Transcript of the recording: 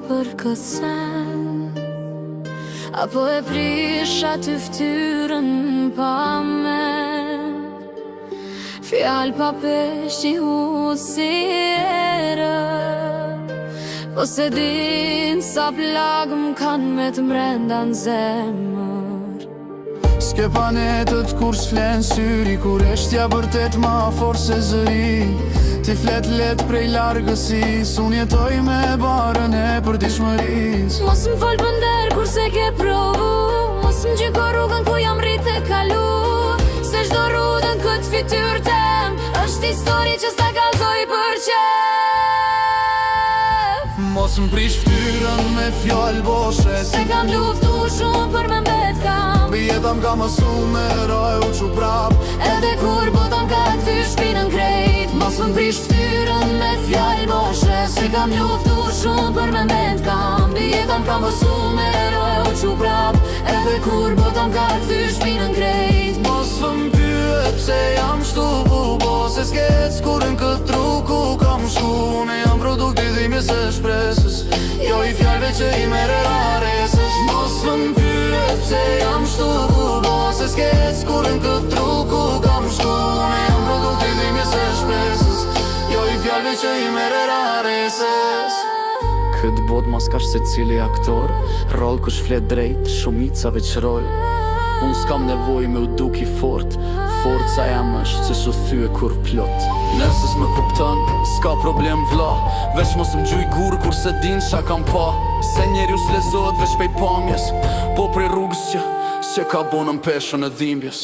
Për kësen apo e prisha ty ftyrën pa men, fjall pa pesh i husire, po se din sa plagë m'kan me të mrenda n'zemër. S'ke panetët kur s'flen syri, kur eshtja bërtet ma forë se zëri. Ti flet let prej largësis, unë jetoj me barën e përditshmëris. Mos m'fol për nder kur se ke provu, mos m'gjyko rrugën ku jam rrit e kalu, se çdo rrudën këtë fytyr tem është histori që s'ta kallzoj për qef. Mos m'prish ftyrën me fjallë boshe, se kam luftu shumë për me mbet kam. Bjetam ka mësu me raj u që prap, edhe kur boton ka t'thy shpinën krejt. Mos m'prish ftyrën me fjallë boshe, se kam luftu shumë për me mbet kam. Bjetam ka mësu me raj u që prap, edhe kur boton ka t'thy shpinën krejt. Mos m'pyet pse jam shtu bubo, se s'ket s'kurën këtë tru ku kam shku. Ne jam produkti dhimjes e shpresës, jo i fjallëve që i mere raresës. Mos m'pyet pse jam shtu bubo, se s'ket s'kurën këtë tru ku kam shku. Ne jam produkti dhimjes e shpresës, jo i fjallëve që i mere raresës. Këtë bot mas kash se cili aktor, rol kush flet drejt, shumicave qroj. Unë s'kam nevoj me u duk i fort, forca jam është që shu thyë kur plot. Nëse s'me kupton, s'ka problem vla, veç mos m'gjuj gur kur se din qa kam pa. Se njeri u s'lezot veç pej pamjes, po prej rrugës që ka bonën peshën e dhimbjes.